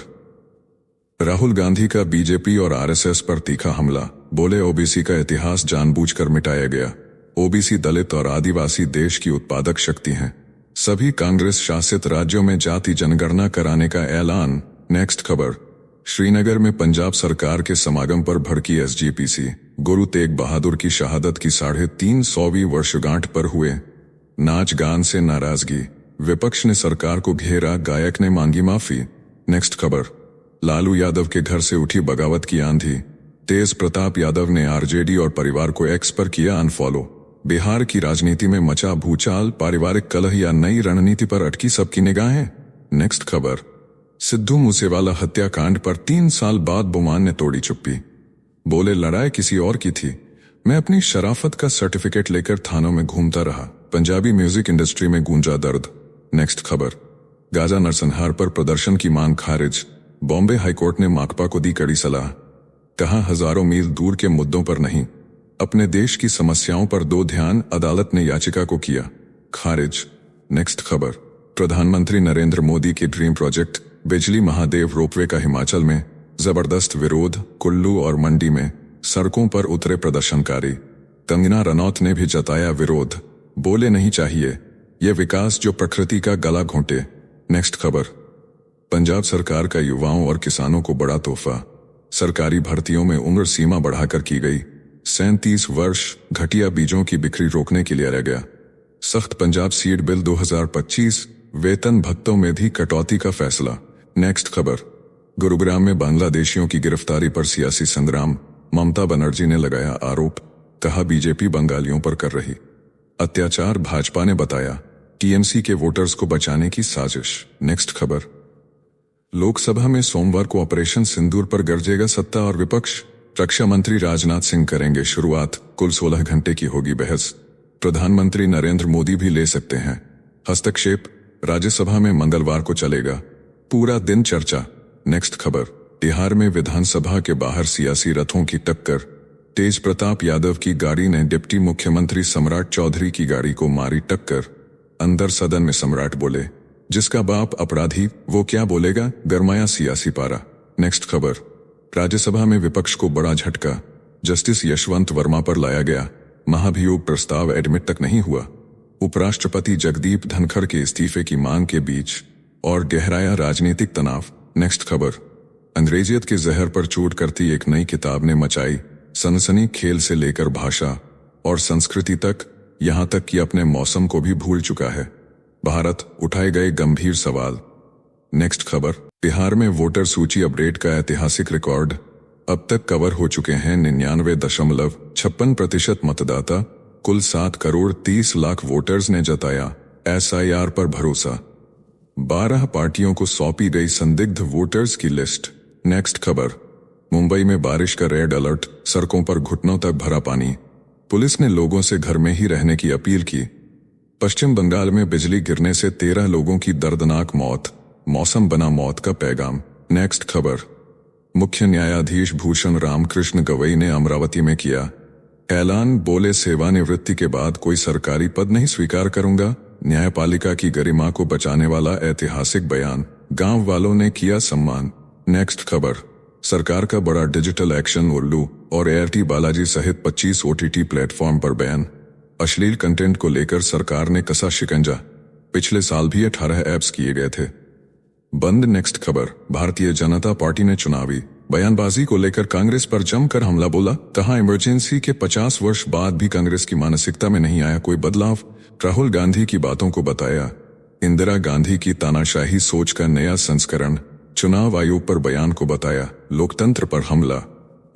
राहुल गांधी का बीजेपी और आरएसएस पर तीखा हमला। बोले ओबीसी का इतिहास जानबूझकर मिटाया गया। ओबीसी दलित और आदिवासी देश की उत्पादक शक्ति हैं। सभी कांग्रेस शासित राज्यों में जाति जनगणना कराने का ऐलान। नेक्स्ट खबर। श्रीनगर में पंजाब सरकार के समागम पर भड़की एसजीपीसी। गुरु तेग बहादुर की शहादत की 350वीं वर्षगांठ पर हुए नाच गान से नाराजगी। विपक्ष ने सरकार को घेरा। गायक ने मांगी माफी। नेक्स्ट खबर। लालू यादव के घर से उठी बगावत की आंधी। तेज प्रताप यादव ने आरजेडी और परिवार को एक्स पर किया अनफॉलो। बिहार की राजनीति में मचा भूचाल। पारिवारिक कलह या नई रणनीति पर अटकी सबकी निगाहें। नेक्स्ट खबर। सिद्धू मूसेवाला हत्याकांड पर 3 साल बाद बुमान ने तोड़ी चुप्पी। बोले लड़ाई किसी और की थी। मैं अपनी शराफत का सर्टिफिकेट लेकर थानों में घूमता रहा। पंजाबी म्यूजिक इंडस्ट्री में गूंजा दर्द। नेक्स्ट खबर। गाजा नरसंहार पर प्रदर्शन की मांग खारिज। बॉम्बे हाईकोर्ट ने माकपा को दी कड़ी सलाह। कहा हजारों मील दूर के मुद्दों पर नहीं अपने देश की समस्याओं पर दो ध्यान। अदालत ने याचिका को किया खारिज। नेक्स्ट खबर। प्रधानमंत्री नरेंद्र मोदी के ड्रीम प्रोजेक्ट बिजली महादेव रोपवे का हिमाचल में जबरदस्त विरोध। कुल्लू और मंडी में सड़कों पर उतरे प्रदर्शनकारी। कंगना रनौत ने भी जताया विरोध। बोले नहीं चाहिए यह विकास जो प्रकृति का गला घोंटे। नेक्स्ट खबर। पंजाब सरकार का युवाओं और किसानों को बड़ा तोहफा। सरकारी भर्तियों में उम्र सीमा बढ़ाकर की गई 37 वर्ष। घटिया बीजों की बिक्री रोकने के लिए लाया गया सख्त पंजाब सीड बिल 2025। वेतन भत्तों में भी कटौती का फैसला। नेक्स्ट खबर। गुरुग्राम में बांग्लादेशियों की गिरफ्तारी पर सियासी संग्राम। ममता बनर्जी ने लगाया आरोप। कहा बीजेपी बंगालियों पर कर रही अत्याचार। भाजपा ने बताया टीएमसी के वोटर्स को बचाने की साजिश। नेक्स्ट खबर। लोकसभा में सोमवार को ऑपरेशन सिंदूर पर गरजेगा सत्ता और विपक्ष। रक्षा मंत्री राजनाथ सिंह करेंगे शुरुआत। कुल 16 घंटे की होगी बहस। प्रधानमंत्री नरेंद्र मोदी भी ले सकते हैं हस्तक्षेप। राज्यसभा में मंगलवार को चलेगा पूरा दिन चर्चा। नेक्स्ट खबर। बिहार में विधानसभा के बाहर सियासी रथों की टक्कर। तेज प्रताप यादव की गाड़ी ने डिप्टी मुख्यमंत्री सम्राट चौधरी की गाड़ी को मारी टक्कर। अंदर सदन में सम्राट बोले जिसका बाप अपराधी वो क्या बोलेगा। गरमाया सियासी पारा। नेक्स्ट खबर। राज्यसभा में विपक्ष को बड़ा झटका। जस्टिस यशवंत वर्मा पर लाया गया महाभियोग प्रस्ताव एडमिट तक नहीं हुआ। उपराष्ट्रपति जगदीप धनखड़ के इस्तीफे की मांग के बीच और गहराया राजनीतिक तनाव। नेक्स्ट खबर, अंग्रेजियत के जहर पर चोट करती एक नई किताब ने मचाई सनसनी। खेल से लेकर भाषा और संस्कृति तक, यहां तक कि अपने मौसम को भी भूल चुका है भारत, उठाए गए गंभीर सवाल। नेक्स्ट खबर, बिहार में वोटर सूची अपडेट का ऐतिहासिक रिकॉर्ड। अब तक कवर हो चुके हैं 99.56% मतदाता। कुल 7,30,00,000 वोटर्स ने जताया SIR पर भरोसा। 12 पार्टियों को सौंपी गई संदिग्ध वोटर्स की लिस्ट। नेक्स्ट खबर, मुंबई में बारिश का रेड अलर्ट, सड़कों पर घुटनों तक भरा पानी। पुलिस ने लोगों से घर में ही रहने की अपील की। पश्चिम बंगाल में बिजली गिरने से 13 लोगों की दर्दनाक मौत, मौसम बना मौत का पैगाम। नेक्स्ट खबर, मुख्य न्यायाधीश भूषण रामकृष्ण गवई ने अमरावती में किया ऐलान, बोले सेवानिवृत्ति के बाद कोई सरकारी पद नहीं स्वीकार करूंगा। न्यायपालिका की गरिमा को बचाने वाला ऐतिहासिक बयान, गांव वालों ने किया सम्मान। नेक्स्ट खबर, सरकार का बड़ा डिजिटल एक्शन, उल्लू और ART बालाजी सहित 25 OTT प्लेटफॉर्म पर बैन। अश्लील कंटेंट को लेकर सरकार ने कसा शिकंजा, पिछले साल भी 18 ऐप्स किए गए थे बंद। नेक्स्ट खबर, भारतीय जनता पार्टी ने चुनावी बयानबाजी को लेकर कांग्रेस पर जमकर हमला बोला, कहा इमरजेंसी के 50 वर्ष बाद भी कांग्रेस की मानसिकता में नहीं आया कोई बदलाव। राहुल गांधी की बातों को बताया इंदिरा गांधी की तानाशाही सोच का नया संस्करण। चुनाव आयोग पर बयान को बताया लोकतंत्र पर हमला।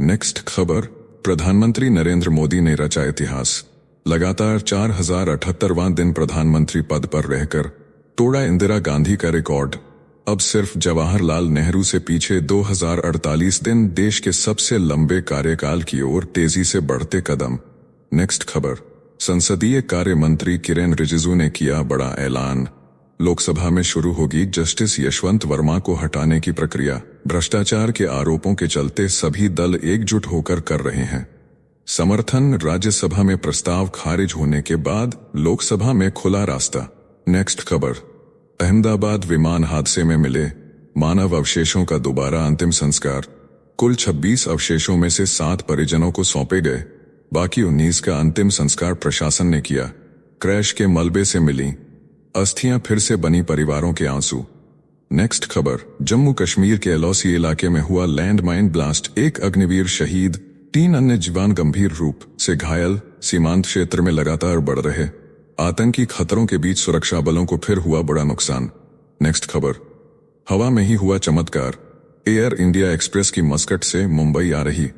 नेक्स्ट खबर, प्रधानमंत्री नरेंद्र मोदी ने रचा इतिहास। लगातार 4078वां दिन प्रधानमंत्री पद पर रहकर तोड़ा इंदिरा गांधी का रिकॉर्ड। अब सिर्फ जवाहरलाल नेहरू से पीछे 2048 दिन, देश के सबसे लंबे कार्यकाल की ओर तेजी से बढ़ते कदम। नेक्स्ट खबर, संसदीय कार्य मंत्री किरेन रिजिजू ने किया बड़ा ऐलान। लोकसभा में शुरू होगी जस्टिस यशवंत वर्मा को हटाने की प्रक्रिया। भ्रष्टाचार के आरोपों के चलते सभी दल एकजुट होकर कर रहे हैं समर्थन। राज्यसभा में प्रस्ताव खारिज होने के बाद लोकसभा में खुला रास्ता। नेक्स्ट खबर, अहमदाबाद विमान हादसे में मिले मानव अवशेषों का दोबारा अंतिम संस्कार। कुल 26 अवशेषों में से 7 परिजनों को सौंपे गए, बाकी 19 का अंतिम संस्कार प्रशासन ने किया। क्रैश के मलबे से मिली अस्थियां, फिर से बनी परिवारों के आंसू। नेक्स्ट खबर, जम्मू कश्मीर के LOC इलाके में हुआ लैंडमाइन ब्लास्ट, 1 अग्निवीर शहीद, 3 अन्य जवान गंभीर रूप से घायल। सीमांत क्षेत्र में लगातार बढ़ रहे आतंकी खतरों के बीच सुरक्षा बलों को फिर हुआ बड़ा नुकसान। नेक्स्ट खबर, हवा में ही हुआ चमत्कार। एयर इंडिया एक्सप्रेस की मस्कट से मुंबई आ रही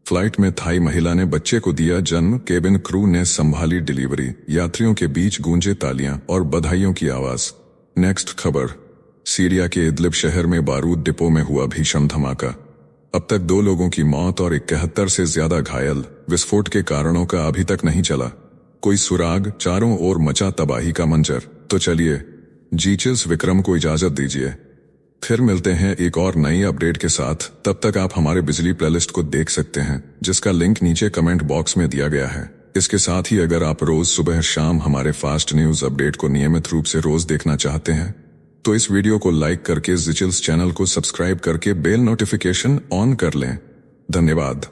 फ्लाइट में थाई महिला ने बच्चे को दिया जन्म, केबिन क्रू ने संभाली डिलीवरी। यात्रियों के बीच गूंजे तालियां और बधाइयों की आवाज। नेक्स्ट खबर, सीरिया के इदलिब शहर में बारूद डिपो में हुआ भीषण धमाका। अब तक 2 लोगों की मौत और 71 से ज्यादा घायल। विस्फोट के कारणों का अभी तक नहीं चला कोई सुराग, चारों ओर मचा तबाही का मंजर। तो चलिए जीचेल्स विक्रम को इजाजत दीजिए, फिर मिलते हैं एक और नई अपडेट के साथ। तब तक आप हमारे बिजली प्लेलिस्ट को देख सकते हैं, जिसका लिंक नीचे कमेंट बॉक्स में दिया गया है। इसके साथ ही अगर आप रोज सुबह शाम हमारे फास्ट न्यूज अपडेट को नियमित रूप से रोज देखना चाहते हैं तो इस वीडियो को लाइक करके जीचेल्स चैनल को सब्सक्राइब करके बेल नोटिफिकेशन ऑन कर लें। धन्यवाद।